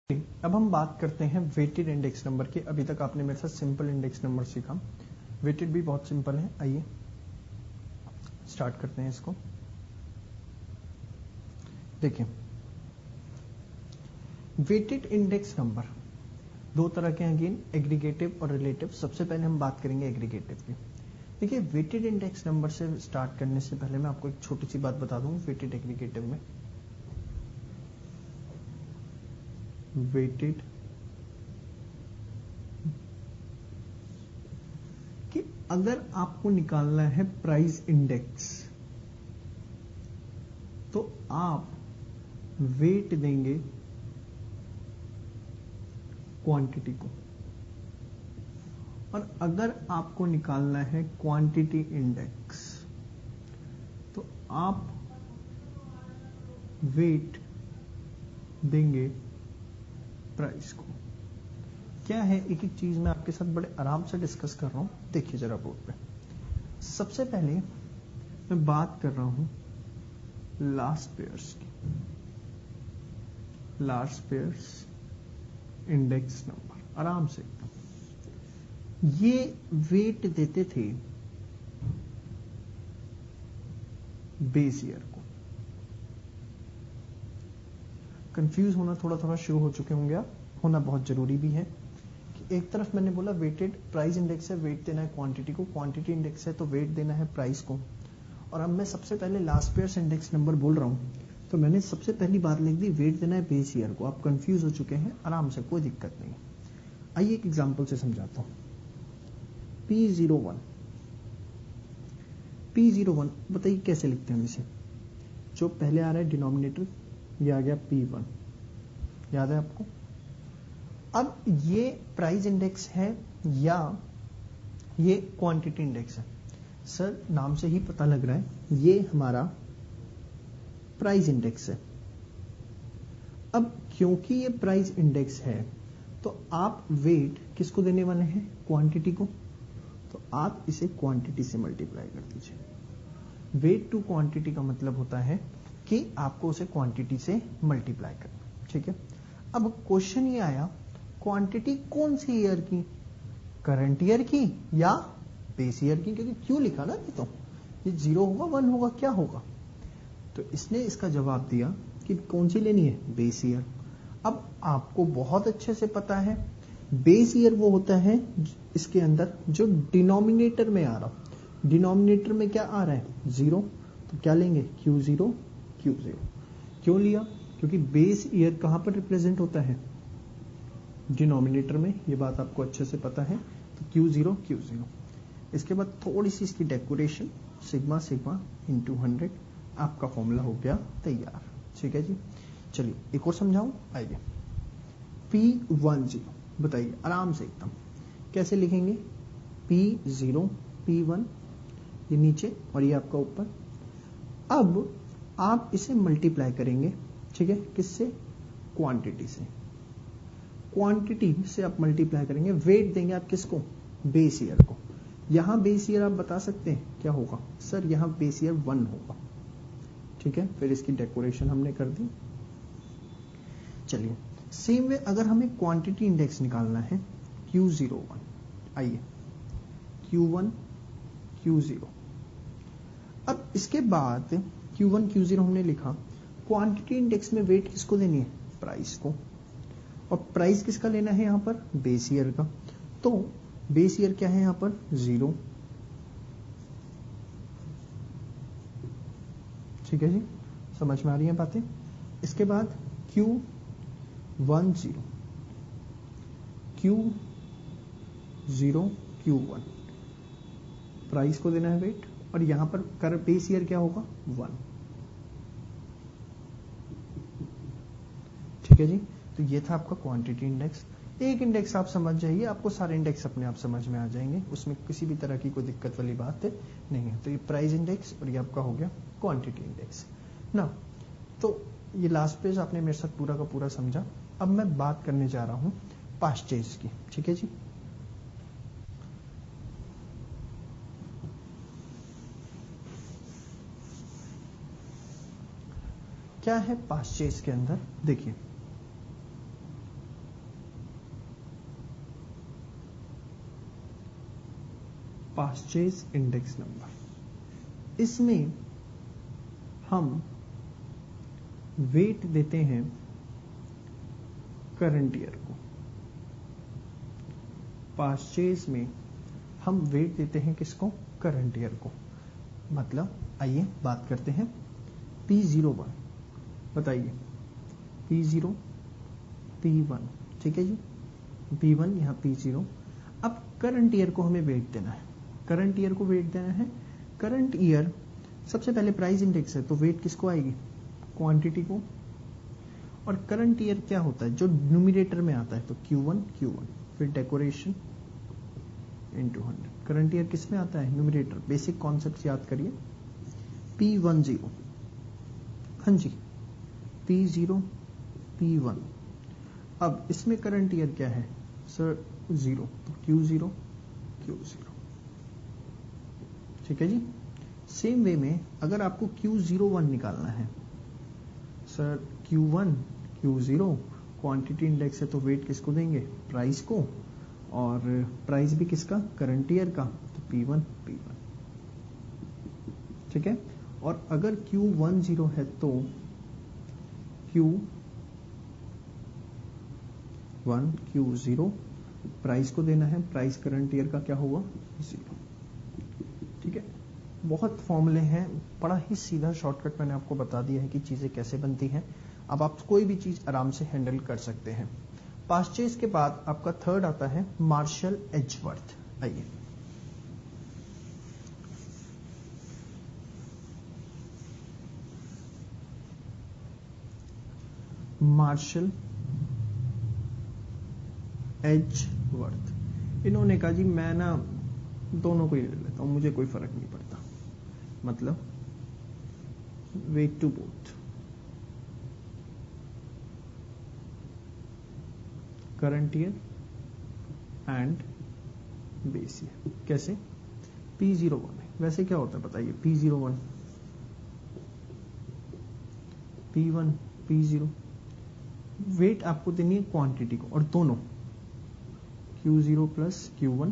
अब हम बात करते हैं वेटेड इंडेक्स नंबर की। अभी तक आपने मेरे साथ सिंपल इंडेक्स नंबर सीखा, वेटेड भी बहुत सिंपल है। आइए स्टार्ट करते हैं इसको। देखिए, वेटेड इंडेक्स नंबर दो तरह के हैं, अगेन एग्रीगेटिव और रिलेटिव। सबसे पहले हम बात करेंगे एग्रीगेटिव की। देखिए, वेटेड इंडेक्स नंबर से स्टार्ट करने से पहले मैं आपको एक छोटी सी बात बता दूं। वेटेड एग्रीगेटिव में वेटेड कि अगर आपको निकालना है प्राइस इंडेक्स तो आप वेट देंगे क्वांटिटी को, और अगर आपको निकालना है क्वांटिटी इंडेक्स तो आप वेट देंगे प्राइस को। क्या है, एक एक चीज मैं आपके साथ बड़े आराम से डिस्कस कर रहा हूं। देखिए जरा बोर्ड पे। सबसे पहले मैं बात कर रहा हूं लास्ट पेयर्स की। लास्ट पेयर्स इंडेक्स नंबर, आराम से ये वेट देते थे बेस ईयर को। कंफ्यूज होना थोड़ा थोड़ा शुरू हो चुके होंगे आप, होना बहुत जरूरी भी है कि एक तरफ मैंने बोला वेटेड प्राइस इंडेक्स है, वेट देना है क्वांटिटी को, क्वांटिटी इंडेक्स है तो वेट देना है प्राइस को। और अब मैं सबसे पहले लास्ट पेयर्स इंडेक्स नंबर बोल रहा हूं तो मैंने सबसे पहली बात लिख दी वेट देना है बेस ईयर को। आप कंफ्यूज हो चुके हैं, आराम से, कोई दिक्कत नहीं। आइए एक एग्जांपल से समझाता हूं। P01 बताइए कैसे लिखते हैं हम इसे। जो पहले आ रहा है डिनोमिनेटर, ये आ गया P1, याद है आपको। अब ये प्राइस इंडेक्स है या ये क्वांटिटी इंडेक्स है? सर नाम से ही पता लग रहा है ये हमारा प्राइस इंडेक्स है। अब क्योंकि ये प्राइस इंडेक्स है तो आप वेट किसको देने वाले हैं? क्वांटिटी को। तो आप इसे क्वांटिटी से मल्टीप्लाई कर दीजिए। वेट टू क्वांटिटी का मतलब होता है कि आपको उसे क्वांटिटी से मल्टीप्लाई करना, ठीक है। अब क्वेश्चन ये आया, क्वांटिटी कौन सी ईयर की? करंट ईयर की या बेस ईयर की? क्योंकि क्यों लिखा ना, तो ये 0 होगा 1 होगा, क्या होगा? तो इसने इसका जवाब दिया कि कौन सी लेनी है? Base year. अब आपको बहुत अच्छे से पता है बेस ईयर वो होता है इसके अंदर जो डिनोमिनेटर में आ रहा। डिनोमिनेटर में क्या आ रहा है? 0, तो क्या लेंगे? Q0 Q0। क्यों लिया? क्योंकि बेस ईयर कहां पर रिप्रेजेंट होता है? डिनोमिनेटर में, ये बात आपको अच्छे से पता है। तो Q0 Q0। इसके बाद थोड़ी सी इसकी डेकोरेशन, सिग्मा सिग्मा इंटू 100, आपका फॉर्मूला हो गया तैयार, ठीक है जी। चलिए एक और समझाऊं, आइए। P10 बताइए आराम से एकदम कैसे लिखेंगे? P0 P1, ये नीचे और ये आपका ऊपर। अब आप इसे मल्टीप्लाई करेंगे, ठीक है, किससे? क्वांटिटी से। क्वांटिटी से आप मल्टीप्लाई करेंगे, वेट देंगे आप किसको? बेस ईयर को। यहां बेस ईयर आप बता सकते हैं क्या होगा? सर यहां बेस ईयर 1 होगा, ठीक है। फिर इसकी डेकोरेशन हमने कर दी। चलिए सेम वे अगर हमें क्वांटिटी इंडेक्स निकालना है Q01, आइए Q1 Q0। अब इसके बाद Q1 Q0 हमने लिखा, क्वांटिटी इंडेक्स में वेट किसको देनी है? प्राइस को। और प्राइस किसका लेना है यहां पर? बेस ईयर का। तो बेस ईयर क्या है यहां पर? 0, ठीक है जी, समझ में आ रही है बातें। इसके बाद Q10 Q0 Q1, प्राइस को देना है वेट, और यहां पर कर बेस ईयर क्या होगा? 1, ठीक है जी। तो ये था आपका क्वांटिटी इंडेक्स। एक इंडेक्स आप समझ जाइए, आपको सारे इंडेक्स अपने आप समझ में आ जाएंगे, उसमें किसी भी तरह की कोई दिक्कत वाली बात नहीं है। तो ये प्राइस इंडेक्स और ये आपका हो गया क्वांटिटी इंडेक्स ना। तो ये लास्ट पेज आपने मेरे साथ पूरा का पूरा समझा। अब मैं बात करने जा रहा हूं पास्चेज की, ठीक है जी। क्या है पास्चेज के अंदर? देखिए परचेज इंडेक्स नंबर। इसमें हम वेट देते हैं करंट ईयर को। परचेज में हम वेट देते हैं किसको? करंट ईयर को। मतलब आइए बात करते हैं P01, बताइए P0 P1, ठीक है जी, P1 यहाँ P0। अब करंट ईयर को हमें वेट देना है, करंट ईयर को वेट देना है। करंट ईयर सबसे पहले प्राइस इंडेक्स है, तो वेट किसको आएगी? क्वांटिटी को। और करंट ईयर क्या होता है? जो न्यूमिनेटर में आता है, तो Q1 फिर डेकोरेशन इंटू 100। करंट ईयर किस में आता है? न्यूमिनेटर। बेसिक कॉन्सेप्ट याद करिए। P10, हाँ जी, P0 P1। अब इसमें करंट ईयर क्या है सर? 0, तो Q0 ठीक है जी। सेम वे में अगर आपको Q01 निकालना है, sir Q1 Q0, quantity index है तो वेट किसको देंगे? प्राइस को। और प्राइस भी किसका? करंट ईयर का, तो P1 ठीक है। और अगर Q10 है तो Q1 Q0 प्राइस को देना है, प्राइस करंट ईयर का क्या होगा? 0, ठीक है। बहुत फॉर्मूले हैं, बड़ा ही सीधा शॉर्टकट मैंने आपको बता दिया है कि चीजें कैसे बनती हैं। अब आप कोई भी चीज आराम से हैंडल कर सकते हैं। परचेज के बाद आपका थर्ड आता है मार्शल एजवर्थ। आइए मार्शल एजवर्थ। इन्होंने कहा जी मैं ना दोनों को ही ले लेता हूं, मुझे कोई फर्क नहीं पड़ता, मतलब weight to both, current year and base year. कैसे? P01 है, वैसे क्या होता है बताइए? P01 P1 P0, वेट आपको देनी है क्वांटिटी को, और दोनों Q0 plus Q1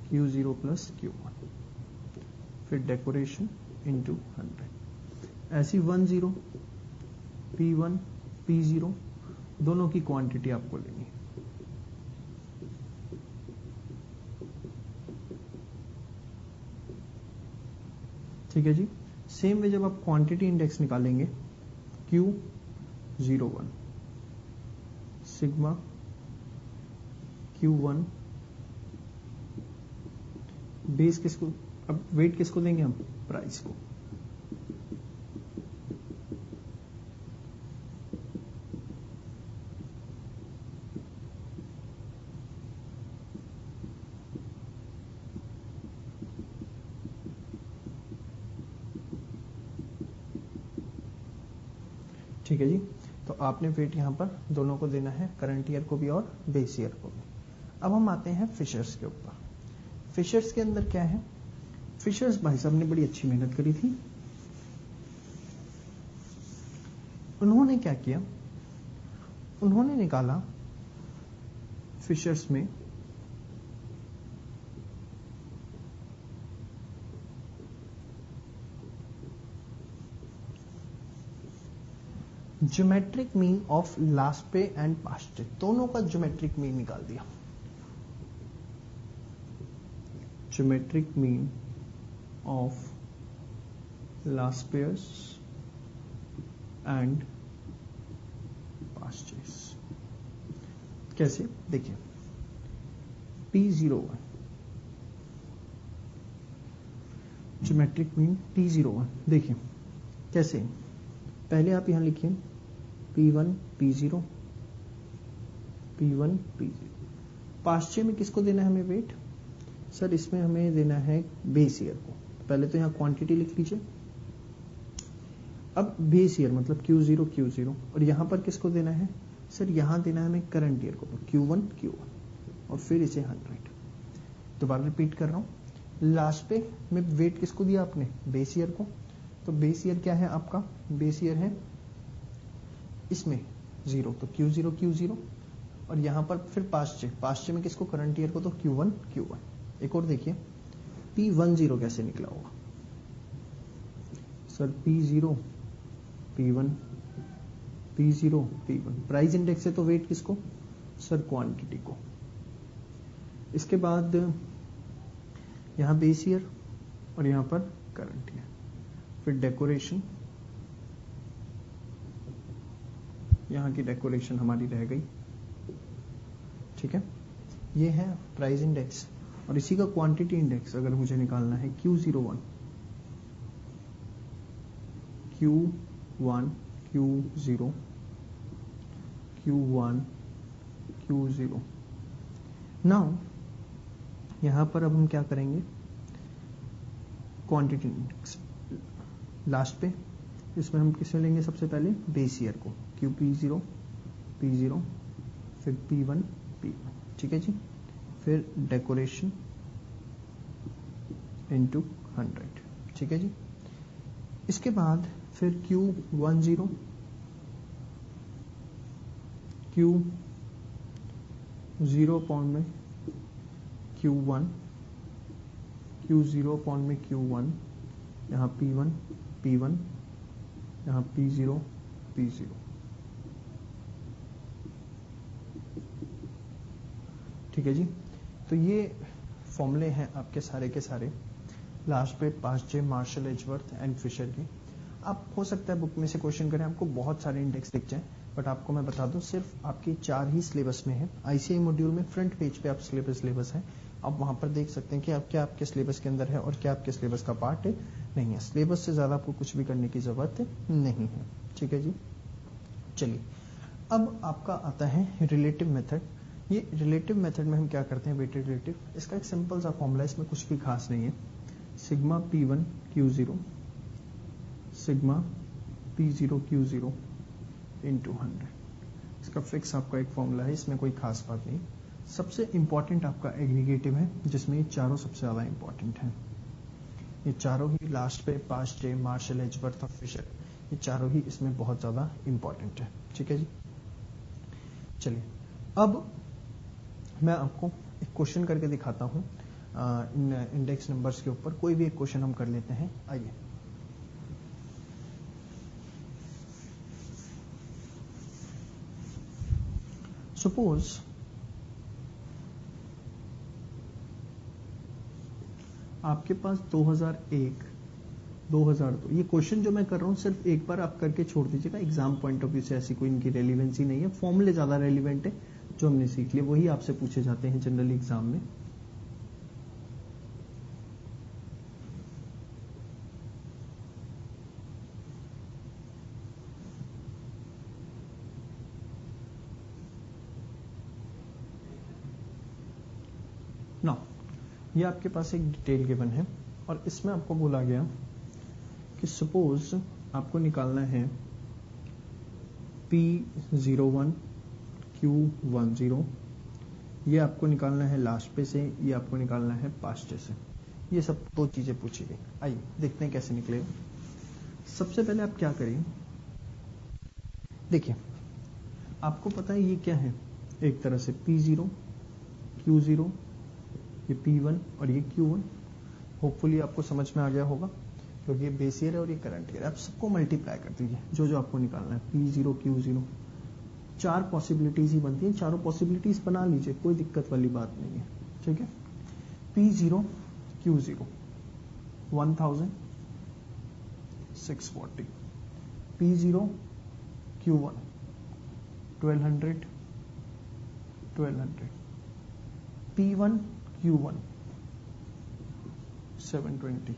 Q0 plus Q1, फिर डेकोरेशन इंटू 100। ऐसी 10 P1 P0 दोनों की क्वांटिटी आपको लेनी है। ठीक है जी। सेम वे जब आप क्वांटिटी इंडेक्स निकालेंगे, Q01 सिग्मा Q1, बेस किसको? अब वेट किसको देंगे हम? प्राइस को। ठीक है जी। तो आपने वेट यहां पर दोनों को देना है, करंट ईयर को भी और बेस ईयर को भी। अब हम आते हैं फिशर्स के ऊपर। फिशर्स के अंदर क्या है? फिशर्स भाई साहब ने बड़ी अच्छी मेहनत करी थी। उन्होंने क्या किया? उन्होंने निकाला फिशर्स में ज्योमेट्रिक मीन ऑफ लास्ट पे एंड पास्ट पे, दोनों का ज्योमेट्रिक मीन निकाल दिया। Geometric mean of last pairs and past days. कैसे? देखिए P01 ज्योमेट्रिक मीन P01, देखिए कैसे? पहले आप यहां लिखिए P1 P0 P1 P0। पाश्चे में किसको देना है हमें वेट? सर इसमें हमें देना है बेस ईयर को। पहले तो यहां क्वांटिटी लिख लीजिए। अब बेस ईयर मतलब Q0 Q0, और यहां पर किसको देना है? सर यहां देना है हमें करंट ईयर को, Q1 Q1, और फिर इसे 100। दोबारा रिपीट कर रहा हूं। लास्ट पे में वेट किसको दिया आपने? बेस ईयर को। तो बेस ईयर क्या है आपका? बेस ईयर है इसमें 0, तो Q0 Q0, और यहां पर फिर पाश्चे में किसको? करंट ईयर को, तो Q1 Q1। एक और देखिए P10 कैसे निकला होगा sir? P0 P1 P0 P1, price index है तो वेट किसको सर? क्वांटिटी को। इसके बाद यहां बेस ईयर और यहां पर करंट ईयर, फिर डेकोरेशन, यहां की डेकोरेशन हमारी रह गई, ठीक है। ये है प्राइस इंडेक्स और इसी का क्वांटिटी इंडेक्स अगर मुझे निकालना है Q01 Q1 Q0 Q1 Q0। Now यहां पर अब हम क्या करेंगे, क्वांटिटी इंडेक्स लास्ट पे, इसमें हम किसे लेंगे सबसे पहले? बेस ईयर को, QP0 P0, फिर P1 P1, ठीक है जी। फिर डेकोरेशन इनटू 100, ठीक है जी। इसके बाद फिर Q10 Q0 पॉइंट में Q1 Q0 पॉइंट में Q1, यहाँ P1 P1, यहाँ P0 P0, ठीक है जी। तो ये फॉर्मूले हैं आपके सारे के सारे, लास्ट पे पास्चे, मार्शल, एजवर्थ एंड फिशर के। आप हो सकता है बुक में से क्वेश्चन करें, आपको बहुत सारे इंडेक्स दिख जाए, बट आपको मैं बता दूं सिर्फ आपकी 4 ही सिलेबस में है। आईसीआई मॉड्यूल में फ्रंट पेज पे आप सिलेबस है, आप वहां पर देख सकते हैं कि आप क्या आपके सिलेबस के अंदर है और क्या आपके सिलेबस का पार्ट है, नहीं है। सिलेबस से ज्यादा आपको कुछ भी करने की जरूरत नहीं है, ठीक है जी। चलिए अब आपका आता है रिलेटिव मेथड। ये रिलेटिव मेथड में हम क्या करते हैं, वेटेड रिलेटिव, इसका एक सिंपल सा फॉर्मूला है, इसमें कुछ भी खास नहीं है। Sigma P1 Q0 sigma P0 Q0 into 100, इसका फिक्स आपका एक फॉर्मूला है, इसमें कोई खास बात नहीं। सबसे इंपॉर्टेंट आपका एग्रीगेटिव है, जिसमें ये चारों सबसे ज्यादा इंपॉर्टेंट है। ये चारों ही लास्ट पे पास्चे, मार्शल, एजवर्थ और फिशर, ये चारों ही इसमें बहुत ज्यादा इंपॉर्टेंट है, ठीक है जी। चलिए अब मैं आपको एक क्वेश्चन करके दिखाता हूं इन इंडेक्स नंबर्स के ऊपर। कोई भी एक क्वेश्चन हम कर लेते हैं, आइए। सपोज आपके पास 2001 2002, ये क्वेश्चन जो मैं कर रहा हूं सिर्फ एक बार आप करके छोड़ दीजिएगा, एग्जाम पॉइंट ऑफ व्यू से ऐसी कोई इनकी रेलिवेंसी नहीं है। फॉर्मूले ज्यादा रेलिवेंट है, जो हमने सीख लिया वही आपसे पूछे जाते हैं जनरली एग्जाम में। ना ये आपके पास एक डिटेल गिवन है और इसमें आपको बोला गया कि सपोज आपको निकालना है P01 Q10, ये आपको निकालना है लास्ट पे से, ये आपको निकालना है पास्टे से। ये सब दो चीजें पूछी गई, आइए देखते हैं कैसे निकलेगा। सबसे पहले आप क्या करिए, देखिए आपको पता है ये क्या है, एक तरह से P0 Q0, ये P1 और ये Q1। होपफुली आपको समझ में आ गया होगा, क्योंकि ये बेस ईयर है और ये करंट ईयर है। आप सबको मल्टीप्लाई कर दीजिए, जो जो आपको निकालना है। P0 Q0, 4 पॉसिबिलिटीज ही बनती है, चारों पॉसिबिलिटीज बना लीजिए, कोई दिक्कत वाली बात नहीं है, ठीक है। P0 Q0 1640, P0 Q1 1200 P1 Q1 720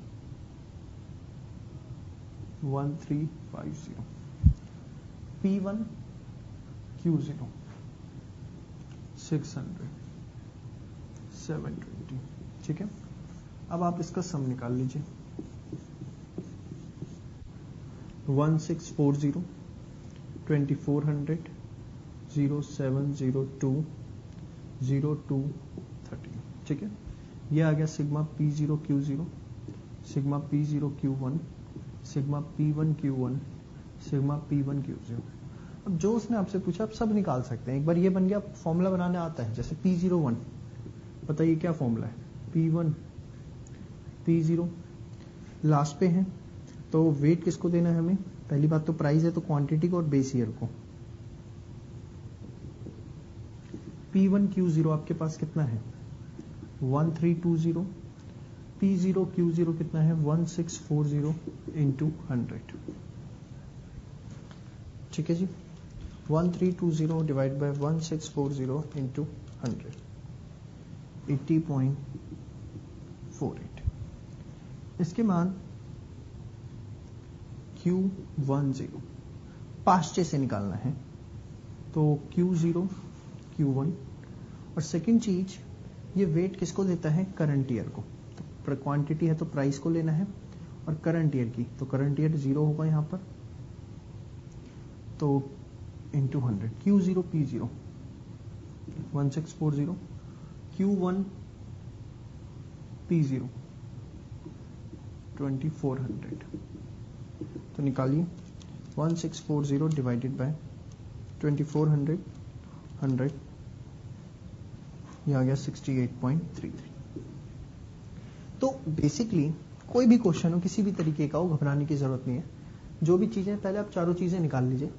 1350, P1 Q0 600 720, ठीक है। अब आप इसका सम निकाल लीजिए, 1640 2400 0702 0230, ठीक है। ये आ गया sigma P0 Q0, sigma P0 Q1, sigma P1 Q1, sigma P1 Q0। अब जो उसने आपसे पूछा आप सब निकाल सकते हैं। एक बार ये बन गया, फॉर्मूला बनाने आता है। जैसे P01, बताइए क्या फॉर्मूला है, P1 P0 लास्ट पे है, तो वेट किसको देना है हमें? पहली बात तो प्राइस है तो क्वांटिटी को और बेस ईयर को। P1 Q0 आपके पास कितना है? 1320। P0 Q0 कितना है? 1640 इंटू 100। ठीक है जी, 1320 डिवाइड बाय 1640 इंटू 100, 80.48। इसके बाद Q10 पास्टे से निकालना है, तो Q0 Q1, और सेकंड चीज ये वेट किसको देता है? करंट ईयर को। तो क्वांटिटी है तो प्राइस को लेना है, और करंट ईयर की, तो करंट ईयर 0 होगा यहां पर, तो into 100। Q0 P0 1640, Q1 P0 2400। तो निकालिए 1640 डिवाइडेड बाय 2400, 100, यह आ गया 68.33। तो बेसिकली कोई भी क्वेश्चन हो, किसी भी तरीके का हो, घबराने की जरूरत नहीं है। जो भी चीजें, पहले आप चारों चीजें निकाल लीजिए,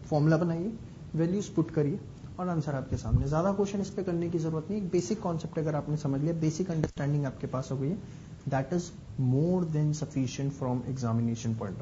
फॉर्मूला बनाइए, वैल्यूज पुट करिए, और आंसर आपके सामने। ज्यादा क्वेश्चन इस पे करने की जरूरत नहीं है। बेसिक कॉन्सेप्ट अगर आपने समझ लिया, बेसिक अंडरस्टैंडिंग आपके पास हो गई है, that is more than sufficient from examination point of